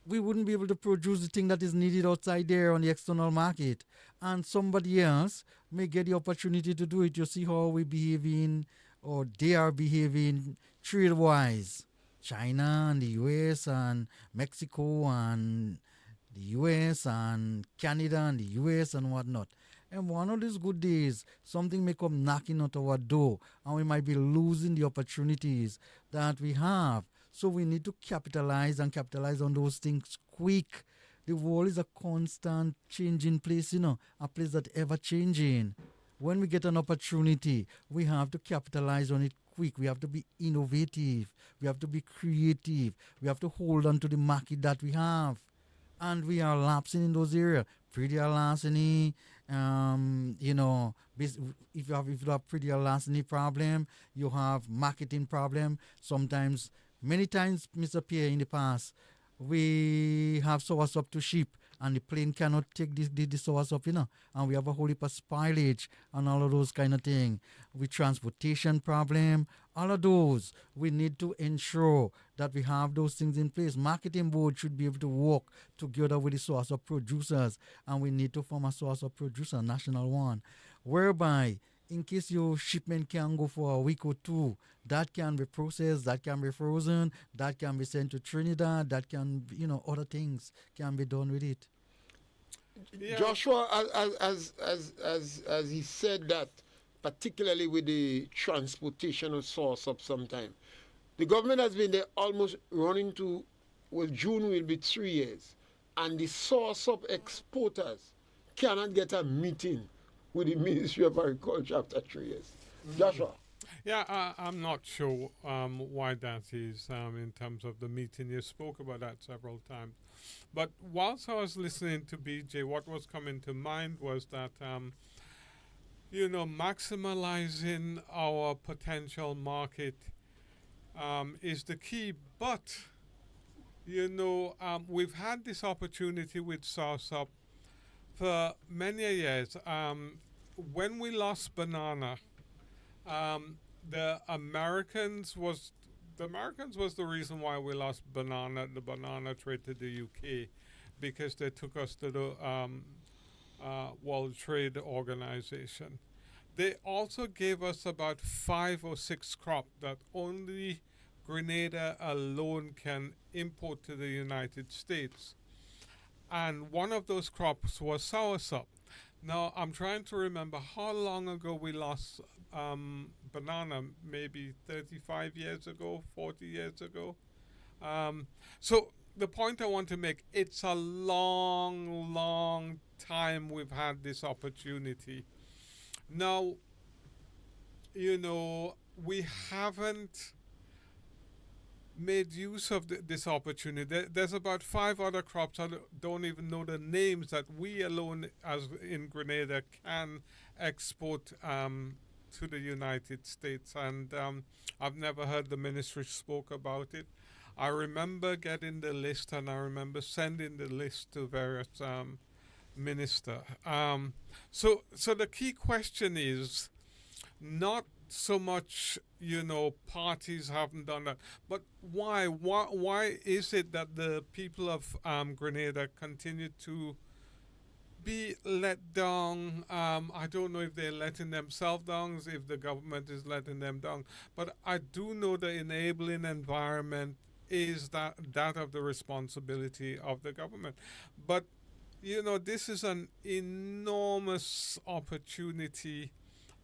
we wouldn't be able to produce the thing that is needed outside there on the external market. And somebody else may get the opportunity to do it. You see how we behaving or they are behaving trade wise. China and the US and Mexico and the US and Canada and the US and whatnot. And one of these good days, something may come knocking at our door and we might be losing the opportunities that we have. So we need to capitalize and capitalize on those things quick. The world is a constant changing place, a place that ever changing. When we get an opportunity, we have to capitalize on it quick. We have to be innovative. We have to be creative. We have to hold on to the market that we have. And we are lapsing in those areas. Pretty larceny, if you have pretty larceny problem, you have marketing problem. Sometimes, many times, Mr. Pierre, in the past, we have soursop to ship and the plane cannot take the soursop, and we have a whole heap of spoilage and all of those kind of things. With transportation problem, all of those, we need to ensure that we have those things in place. Marketing board should be able to work together with the soursop producers, and we need to form a soursop producer, national one, whereby in case your shipment can go for a week or two, that can be processed, that can be frozen, that can be sent to Trinidad, that can, other things can be done with it. Yeah. Joshua, as he said that, particularly with the transportation of soursop sometime, the government has been there almost running to, well, June will be 3 years, and the soursop exporters cannot get a meeting with the Ministry of Agriculture after 3 years. Joshua. Yeah, I'm not sure why that is in terms of the meeting. You spoke about that several times. But whilst I was listening to BJ, what was coming to mind was that, maximizing our potential market is the key. But, we've had this opportunity with soursop for many years. When we lost banana, the Americans was the reason why we lost the banana trade to the UK, because they took us to the World Trade Organization. They also gave us about 5 or 6 crops that only Grenada alone can import to the United States. And one of those crops was soursop. Now, I'm trying to remember how long ago we lost banana, maybe 35 years ago, 40 years ago. So the point I want to make, it's a long, long time we've had this opportunity. Now, we haven't made use of this opportunity. There's about 5 other crops I don't even know the names that we alone, as in Grenada, can export to the United States, and I've never heard the ministry spoke about it. I remember getting the list, and I remember sending the list to various minister. So the key question is, not so much, parties haven't done that, but why? Why is it that the people of Grenada continue to be let down? I don't know if they're letting themselves down, if the government is letting them down, but I do know the enabling environment is that of the responsibility of the government. But this is an enormous opportunity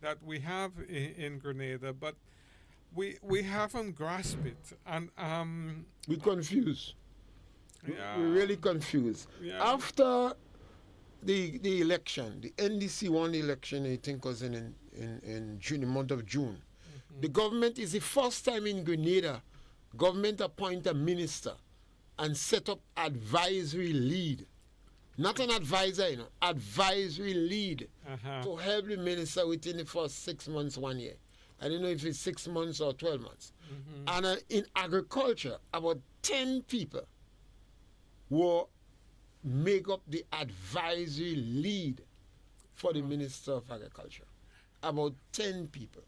that we have in Grenada, but we haven't grasped it, and We're confused. yeah, We're really confused. yeah. After the election, the NDC won the election, I think was in June, the month of June. The government is the first time in Grenada, government appoint a minister and set up advisory lead. Not an advisor, advisory lead to help the minister within the first 6 months, 1 year. I don't know if it's 6 months or 12 months. And in agriculture, about 10 people were make up the advisory lead for the Minister of Agriculture. About 10 people.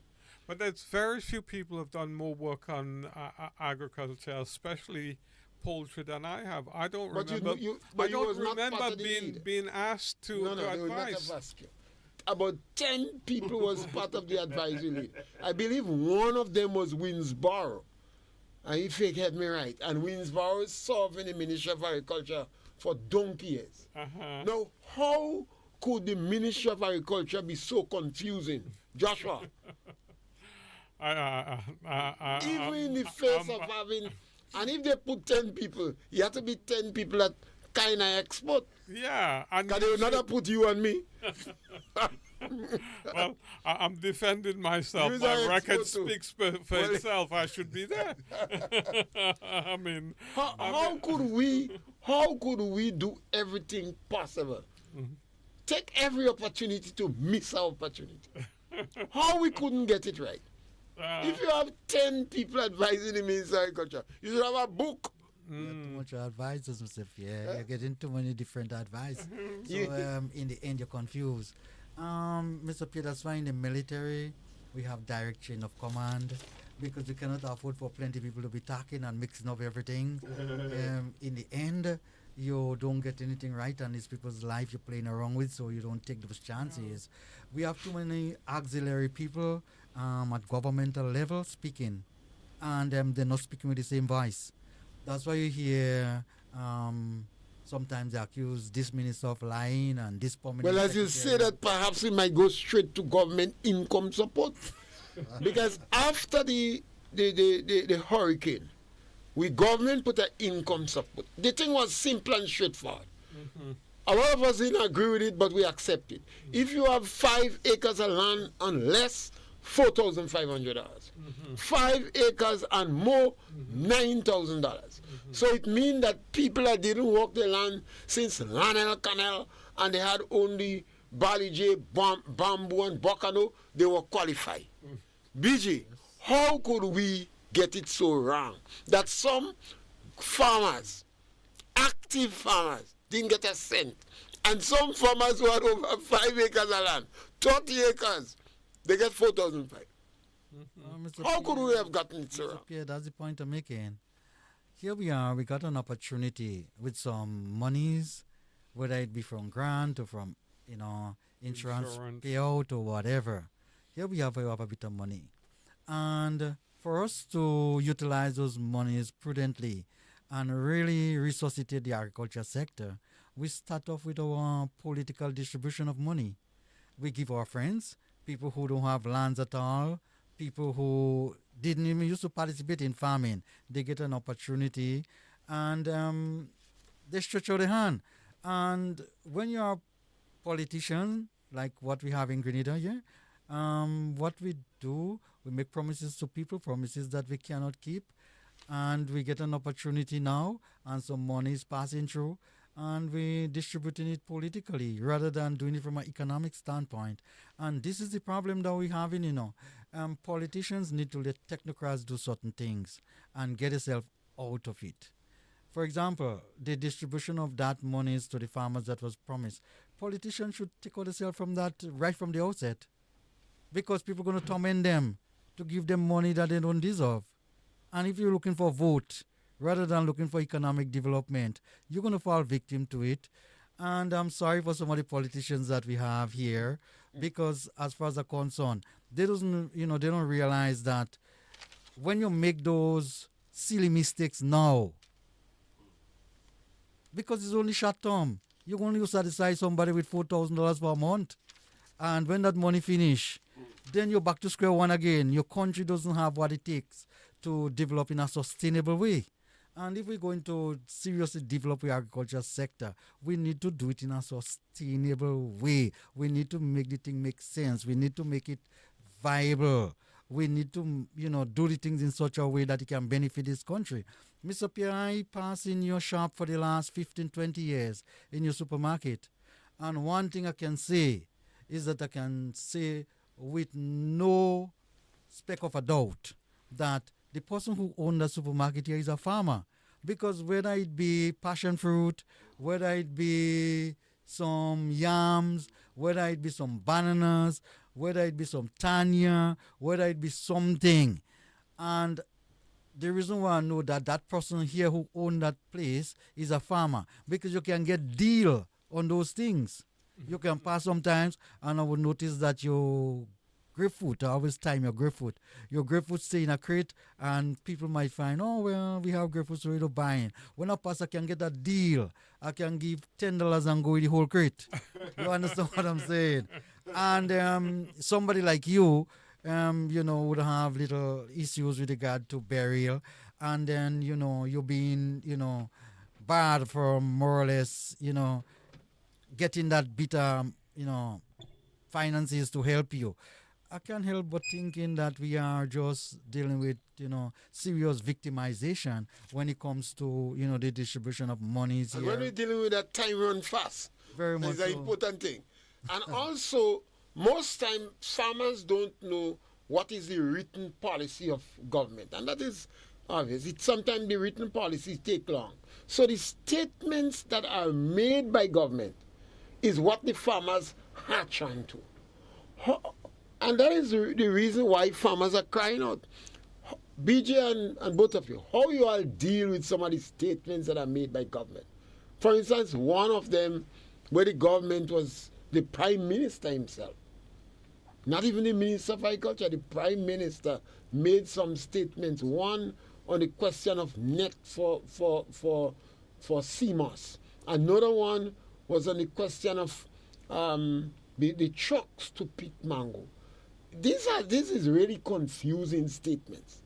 But there's very few people have done more work on agriculture, especially poultry, than I have. I don't But remember. you was not part of the lead. being asked to No, they would not advise. have asked you. About 10 people was part of the advisory lead. I believe one of them was Winsborough. And if you get me right. And Winsborough is serving the Ministry of Agriculture for donkey years. Now, how could the Ministry of Agriculture be so confusing? Joshua, even in the face of having, and if they put 10 people, you have to be 10 people that kind of expert. Yeah, and Can they you not should- put you and me? well, I'm defending myself. Use My our record expert too. speaks for Well- itself. I should be there. I mean, How could we do everything possible? Take every opportunity to miss our opportunity. How we couldn't get it right? If you have 10 people advising the Minister of Agriculture, you should have a book. You have too much advisors, Mr. Pierre. You're getting too many different advice. So in the end, you're confused. Mr. Pierre, that's why in the military, we have direct chain of command because we cannot afford for plenty of people to be talking and mixing up everything. In the end, you don't get anything right, and it's people's life you're playing around with, so you don't take those chances. We have too many auxiliary people at governmental level speaking, and they're not speaking with the same voice. That's why you hear sometimes they accuse this minister of lying and this permanent Well, as you say that, perhaps we might go straight to government income support. Because after the hurricane, we government put an income support. The thing was simple and straightforward. A lot of us didn't agree with it, but we accept it. If you have 5 acres of land and less, $4,500. 5 acres and more, $9,000. So it means that people that didn't work the land since Lanel Canal and they had only Bali J, Bamboo and Bocano, they were qualified. BG, how could we get it so wrong that some farmers, active farmers, didn't get a cent, and some farmers who had over 5 acres of land, 30 acres, they get 4,500. How could we have gotten it so wrong? Yeah, that's the point I'm making. Here we are, we got an opportunity with some monies, whether it be from grant or from, insurance payout or whatever. Here we have a bit of money. And for us to utilize those monies prudently and really resuscitate the agriculture sector, we start off with our political distribution of money. We give our friends, people who don't have lands at all, people who didn't even used to participate in farming, they get an opportunity and they stretch out their hand. And when you're a politician, like what we have in Grenada here, what we do, we make promises to people, promises that we cannot keep, and we get an opportunity now, and some money is passing through, and we distributing it politically rather than doing it from an economic standpoint. And this is the problem that we have in, politicians need to let technocrats do certain things and get themselves out of it. For example, the distribution of that monies to the farmers that was promised. Politicians should take out themselves from that right from the outset. because people are going to torment them to give them money that they don't deserve. And if you're looking for vote rather than looking for economic development, you're going to fall victim to it. And I'm sorry for some of the politicians that we have here, because as far as they're concerned, they doesn't, they don't realize that when you make those silly mistakes now, because it's only short term, you're going to satisfy somebody with $4,000 per month. And when that money finish, then you're back to square one again. Your country doesn't have what it takes to develop in a sustainable way. And if we're going to seriously develop the agriculture sector, we need to do it in a sustainable way. We need to make the thing make sense. We need to make it viable. We need to, do the things in such a way that it can benefit this country. Mr. Pierre, I pass in your shop for the last 15, 20 years in your supermarket. And one thing I can say is that I can say with no speck of a doubt that the person who owns the supermarket here is a farmer. Because whether it be passion fruit, whether it be some yams, whether it be some bananas, whether it be some tanya, whether it be something. And the reason why I know that that person here who owns that place is a farmer, because you can get deal on those things. You can pass sometimes, and I will notice that your grapefruit, I always time your grapefruit stay in a crate, and people might find, oh, well, we have grapefruits ready to buy. When I pass, I can get a deal. I can give $10 and go with the whole crate. You understand what I'm saying? And somebody like you, would have little issues with regard to burial, and then, you're being, barred from more or less, getting that bit, finances to help you. I can't help but thinking that we are just dealing with, serious victimization when it comes to, the distribution of monies And here. when we're dealing with that, time run fast. Very much It's an so. important thing. And also, most time, farmers don't know what is the written policy of government. And that is obvious. Sometimes the written policies take long. So the statements that are made by government is what the farmers hatch onto. And that is the reason why farmers are crying out. BJ and both of you, how you all deal with some of the statements that are made by government. For instance, one of them where the government was the Prime Minister himself. Not even the Minister of Agriculture, the Prime Minister made some statements. One on the question of net for CMOS. Another one was on the question of the trucks to pick mango. This is really confusing statements.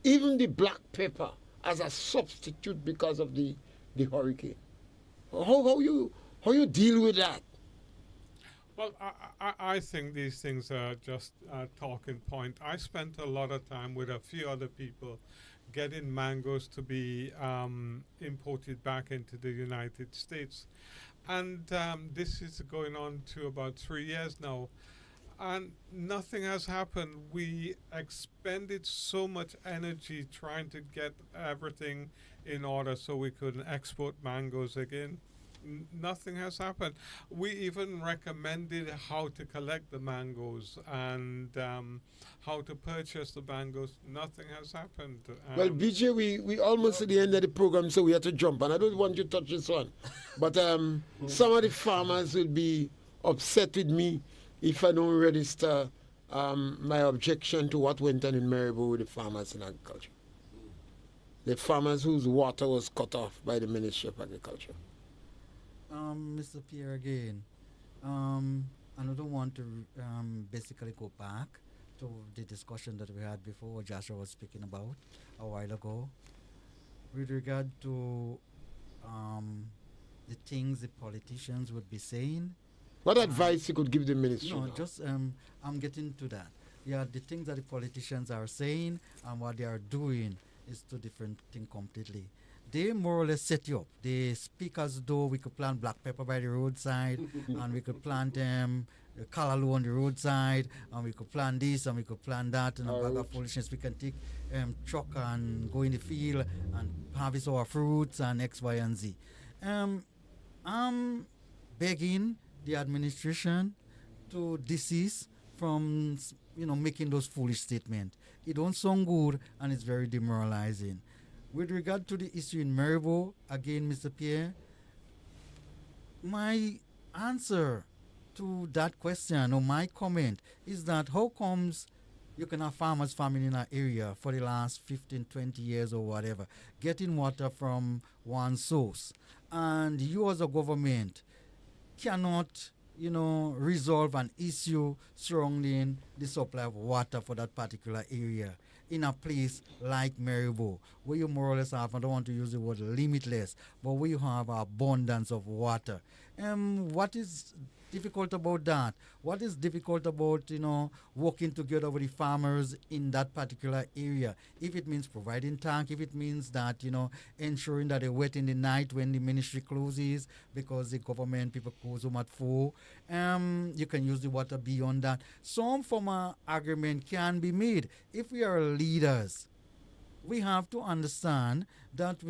Even the black pepper as a substitute because of the hurricane. How you deal with that? Well, I think these things are just a talking point. I spent a lot of time with a few other people getting mangoes to be imported back into the United States. And this is going on to about 3 years now. And nothing has happened. We expended so much energy trying to get everything in order so we could export mangoes again. Nothing has happened. We even recommended how to collect the mangoes and how to purchase the mangoes. Nothing has happened. Well, BJ, we almost at the end of the program, so we have to jump. And I don't want you to touch this one. But some of the farmers will be upset with me if I don't register my objection to what went on in Maribor with the farmers in agriculture. The farmers whose water was cut off by the Ministry of Agriculture. Mr. Pierre, again, I don't want to basically go back to the discussion that we had before, what Joshua was speaking about a while ago, with regard to the things the politicians would be saying. What advice you could give the ministry? No, now? just I'm getting to that. Yeah, the things that the politicians are saying and what they are doing is two different things completely. They more or less set you up. They speak as though we could plant black pepper by the roadside and we could plant callaloo on the roadside and we could plant this and we could plant that and a bag of foolishness. We can take truck and go in the field and harvest our fruits and X, Y, and Z. I'm begging the administration to desist from making those foolish statements. It don't sound good and it's very demoralizing. With regard to the issue in Maribo, again, Mr. Pierre, my answer to that question or my comment is that how comes you can have farmers farming in an area for the last 15, 20 years or whatever, getting water from one source, and you as a government cannot, resolve an issue surrounding the supply of water for that particular area in a place like Maribo, where you more or less have, I don't want to use the word limitless, but where you have abundance of water. What is difficult about that? What is difficult about, working together with the farmers in that particular area? If it means providing tank, if it means that, ensuring that they're wet in the night when the ministry closes because the government people close home at 4, you can use the water beyond that. Some form of agreement can be made. If we are leaders, we have to understand that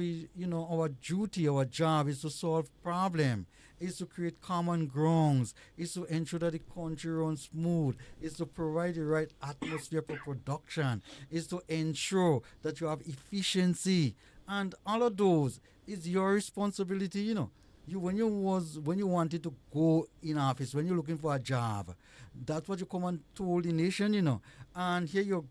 our duty, our job is to solve problem, is to create common grounds, is to ensure that the country runs smooth, is to provide the right atmosphere for production, is to ensure that you have efficiency, and all of those is your responsibility. When you wanted to go in office, when you're looking for a job, that's what you come and told the nation, and here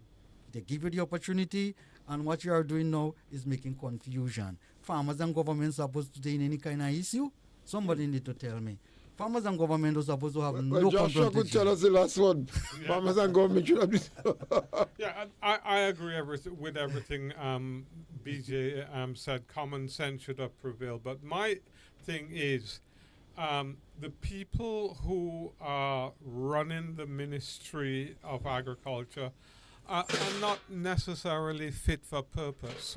they give you the opportunity. And what you are doing now is making confusion. Farmers and government supposed to take any kind of issue? Somebody need to tell me. Farmers and government are supposed to have no Joshua could tell us the last one. Farmers and government should have been. Yeah, I agree with everything BJ said. Common sense should have prevailed. But my thing is, the people who are running the Ministry of Agriculture are not necessarily fit for purpose.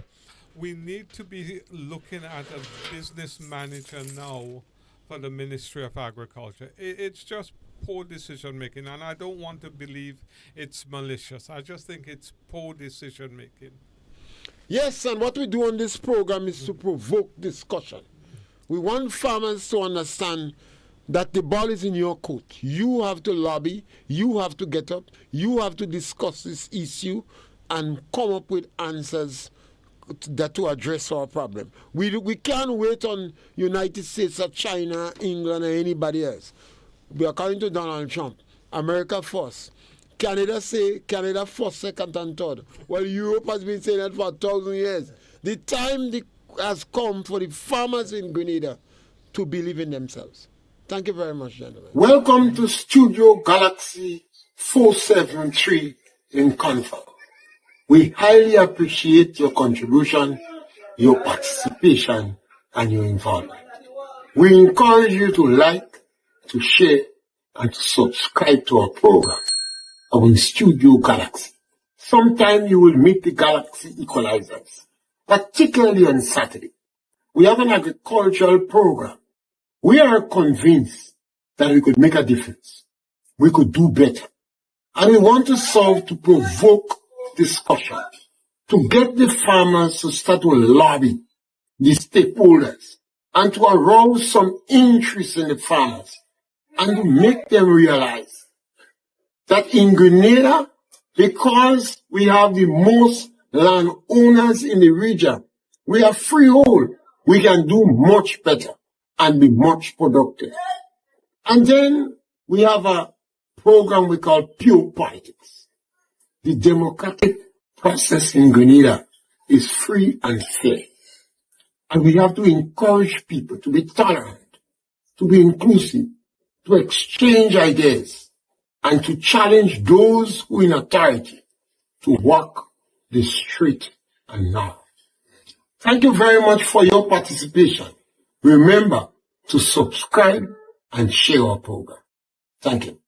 We need to be looking at a business manager now for the Ministry of Agriculture. It's just poor decision making, and I don't want to believe it's malicious. I just think it's poor decision making. Yes, and what we do on this program is to provoke discussion. We want farmers to understand that the ball is in your court. You have to lobby, you have to get up, you have to discuss this issue and come up with answers to address our problem. We can't wait on United States or China, England, or anybody else. We are according to Donald Trump, America first. Canada first, second, and third. Well, Europe has been saying that for 1,000 years. The time has come for the farmers in Grenada to believe in themselves. Thank you very much, gentlemen. Welcome to Studio Galaxy 473 in Confer. We highly appreciate your contribution, your participation, and your involvement. We encourage you to like, to share, and to subscribe to our program on Studio Galaxy. Sometime you will meet the Galaxy Equalizers, particularly on Saturday. We have an agricultural program. We are convinced that we could make a difference. We could do better. And we want to solve to provoke discussion, to get the farmers to start to lobby the stakeholders and to arouse some interest in the farmers and to make them realize that in Grenada, because we have the most landowners in the region, we are freehold, we can do much better and be much productive. And then we have a program we call Pure Politics. The democratic process in Grenada is free and fair. And we have to encourage people to be tolerant, to be inclusive, to exchange ideas, and to challenge those who in authority to walk the straight and narrow. Thank you very much for your participation. Remember to subscribe and share our program. Thank you.